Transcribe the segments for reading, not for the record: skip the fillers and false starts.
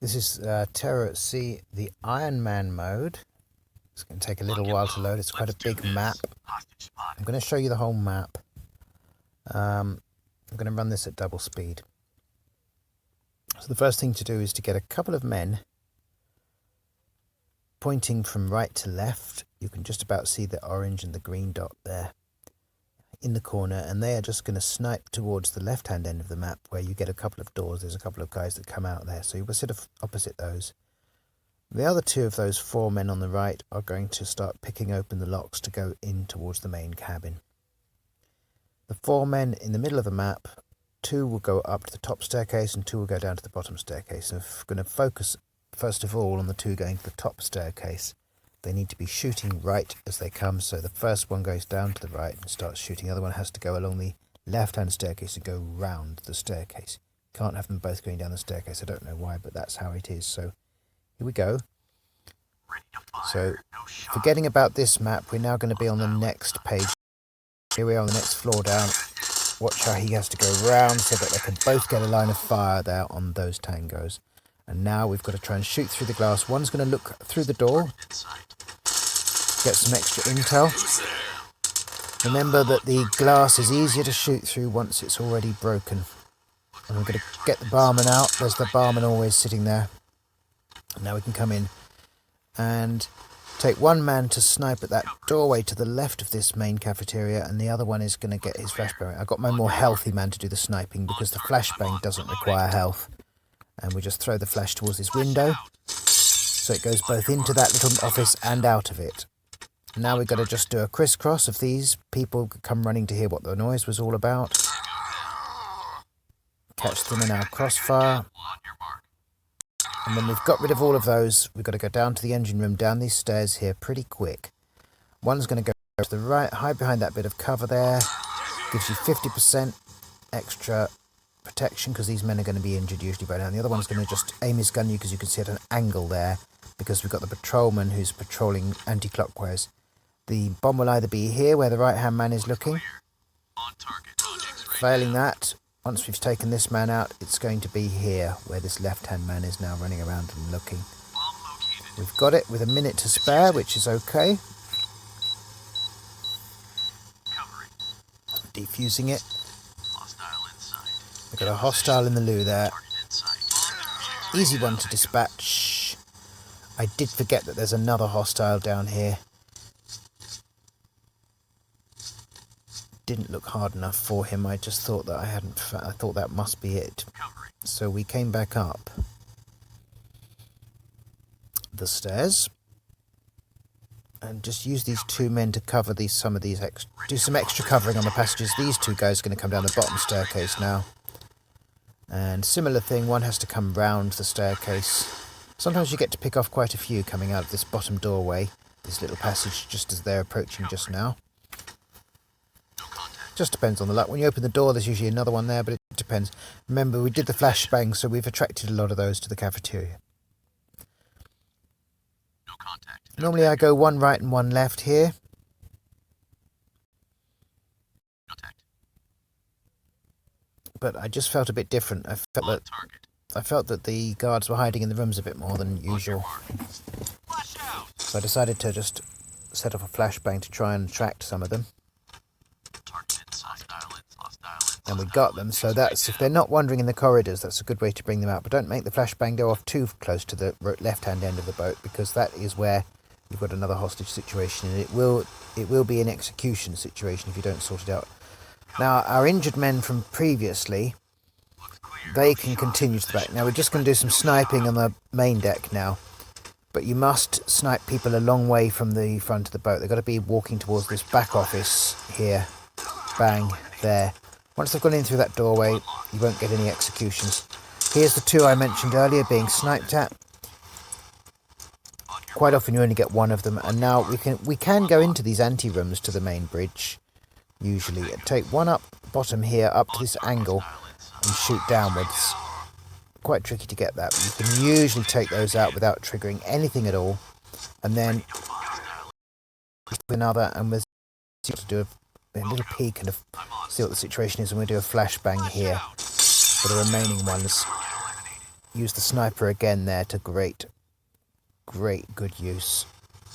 This is Terror at Sea, the Iron Man mode. It's going to take a little while to load. It's quite a big map. I'm going to show you the whole map. I'm going to run this at double speed. So the first thing to do is to get a couple of men pointing from right to left. You can just about see the orange and the green dot there in the corner, and they are just going to snipe towards the left hand end of the map where you get a couple of doors. There's a couple of guys that come out there, so you will sit opposite those. The other two of those 4 men on the right are going to start picking open the locks to go in towards the main cabin. The 4 men in the middle of the map, 2 will go up to the top staircase and 2 will go down to the bottom staircase. And I'm going to focus first of all on the 2 going to the top staircase. They need to be shooting right as they come, so the first one goes down to the right and starts shooting. The other one has to go along the left-hand staircase and go round the staircase. Can't have them both going down the staircase. I don't know why, but that's how it is. So here we go. So forgetting about this map, we're now going to be on the next page. Here we are on the next floor down. Watch how he has to go round so that they can both get a line of fire there on those tangos. And now we've got to try and shoot through the glass. One's going to look through the door, get some extra intel. Remember that the glass is easier to shoot through once it's already broken. And we're going to get the barman out. There's the barman always sitting there. And now we can come in and take 1 man to snipe at that doorway to the left of this main cafeteria, and the other one is going to get his flashbang. I got my more healthy man to do the sniping because the flashbang doesn't require health. And we just throw the flash towards this window, so it goes both into that little office and out of it. Now we've got to just do a crisscross of these. People come running to hear what the noise was all about. Catch them in our crossfire. And when we've got rid of all of those, we've got to go down to the engine room, down these stairs here pretty quick. One's going to go to the right, hide behind that bit of cover there. Gives you 50% extra protection because these men are going to be injured usually by now. And the other one's going to just aim his gun at you because you can see at an angle there, because we've got the patrolman who's patrolling anti-clockwise. The bomb will either be here where the right hand man is looking. Failing that, once we've taken this man out, it's going to be here where this left hand man is now running around and looking. We've got it with a minute to spare, which is okay. Defusing it. We've got a hostile in the loo there. Easy one to dispatch. I did forget that there's another hostile down here. Didn't look hard enough for him. I just thought that I thought that must be it. So we came back up the stairs and just use these 2 men to cover do some extra covering on the passages. These 2 guys are going to come down the bottom staircase now. And similar thing, one has to come round the staircase. Sometimes you get to pick off quite a few coming out of this bottom doorway, this little passage just as they're approaching just now. Just depends on the luck. When you open the door, there's usually another one there, but it depends. Remember, we did the flashbang, so we've attracted a lot of those to the cafeteria. Normally I go 1 right and 1 left here. But I just felt a bit different. I felt that the guards were hiding in the rooms a bit more than usual. So I decided to just set off a flashbang to try and attract some of them. And we got them, so that's, if they're not wandering in the corridors, that's a good way to bring them out. But don't make the flashbang go off too close to the left-hand end of the boat, because that is where you've got another hostage situation, and it will be an execution situation if you don't sort it out. Now, our injured men from previously, they can continue to the back. Now, we're just going to do some sniping on the main deck now. But you must snipe people a long way from the front of the boat. They've got to be walking towards this back office here. Bang, there. Once they've gone in through that doorway, you won't get any executions. Here's the 2 I mentioned earlier being sniped at. Quite often you only get 1 of them. And now we can go into these ante-rooms to the main bridge. Usually take 1 up bottom here up to this angle and shoot downwards. Quite tricky to get that, but you can usually take those out without triggering anything at all. And then another, and we'll do a little peek and see what the situation is, and we'll do a flashbang here for the remaining ones. use the sniper again there to great good use.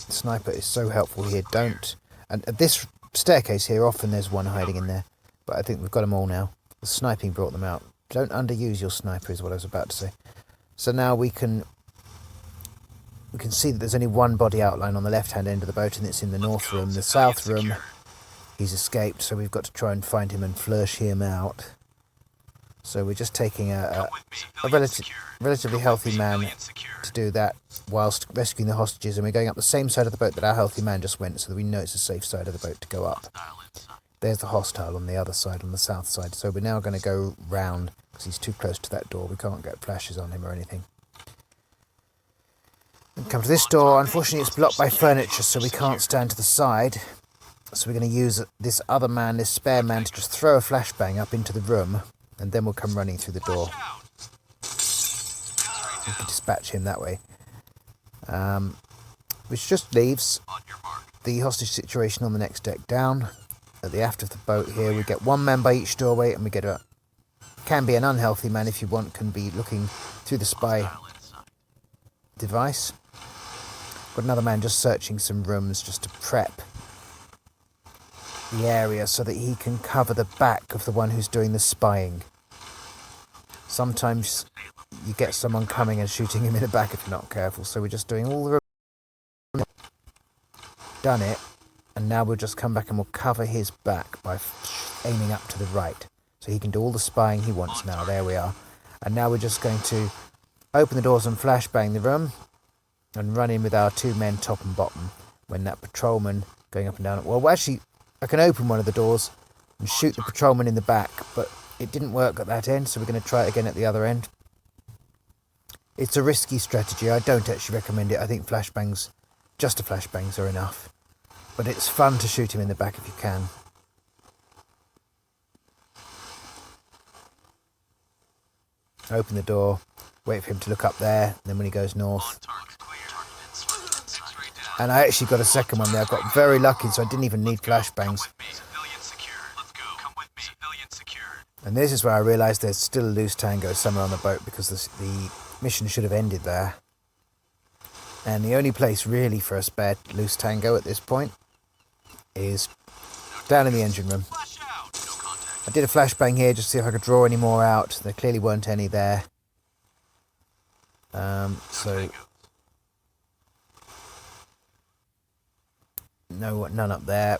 The sniper is so helpful here. And at this staircase here, often there's one hiding in there, but I think we've got them all now. The sniping brought them out. Don't underuse your sniper is what I was about to say. So now we can see that there's only one body outline on the left-hand end of the boat, and it's in the north room. The south room, he's escaped, so we've got to try and find him and flush him out. So we're just taking a relatively healthy man to do that whilst rescuing the hostages, and we're going up the same side of the boat that our healthy man just went, so that we know it's a safe side of the boat to go up. There's the hostile on the other side, on the south side. So we're now going to go round, because he's too close to that door. We can't get flashes on him or anything. And come to this door. Unfortunately, it's blocked by furniture, so we can't stand to the side. So we're going to use this other man, this spare man, to just throw a flashbang up into the room, and then we'll come running through the door. We can dispatch him that way. Which just leaves the hostage situation on the next deck down. At the aft of the boat here, we get one man by each doorway, and we get can be an unhealthy man if you want, can be looking through the spy device. Got another man just searching some rooms just to prep the area so that he can cover the back of the one who's doing the spying. Sometimes you get someone coming and shooting him in the back if you're not careful, so we're just doing all the rooms. Done it, and now we'll just come back and we'll cover his back by aiming up to the right, so he can do all the spying he wants now. There we are. And now we're just going to open the doors and flashbang the room and run in with our two men top and bottom when that patrolman going up and down. Well, actually, I can open one of the doors and shoot the patrolman in the back, but it didn't work at that end, so we're going to try it again at the other end. It's a risky strategy. I don't actually recommend it. I think flashbangs, just the flashbangs are enough. But it's fun to shoot him in the back if you can. Open the door, wait for him to look up there, and then when he goes north. And I actually got a second one there. I got very lucky, so I didn't even need flashbangs. And this is where I realised there's still a loose tango somewhere on the boat, because the mission should have ended there. And the only place really for a spare loose tango at this point is down in the engine room. I did a flashbang here just to see if I could draw any more out. There clearly weren't any there. So no, none up there.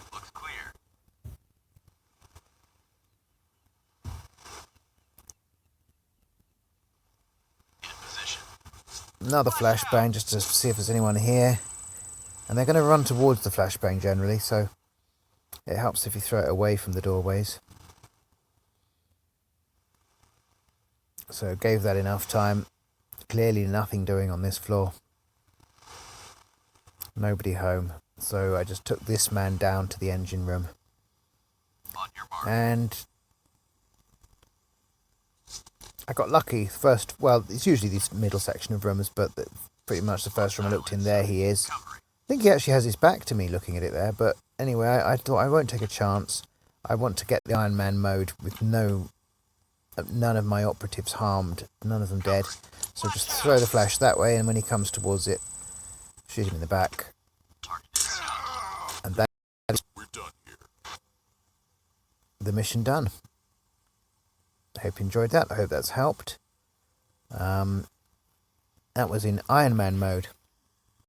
Another flashbang just to see if there's anyone here. And they're going to run towards the flashbang generally, so it helps if you throw it away from the doorways. So gave that enough time. Clearly nothing doing on this floor. Nobody home. So I just took this man down to the engine room. And I got lucky. First, well, it's usually this middle section of rooms, but pretty much the first room I looked in, there he is. I think he actually has his back to me looking at it there, but anyway, I thought I won't take a chance. I want to get the Iron Man mode with none of my operatives harmed, none of them dead. So just throw the flash that way, and when he comes towards it, shoot him in the back. And that's the mission done. I hope you enjoyed that. I hope that's helped. That was in Iron Man mode.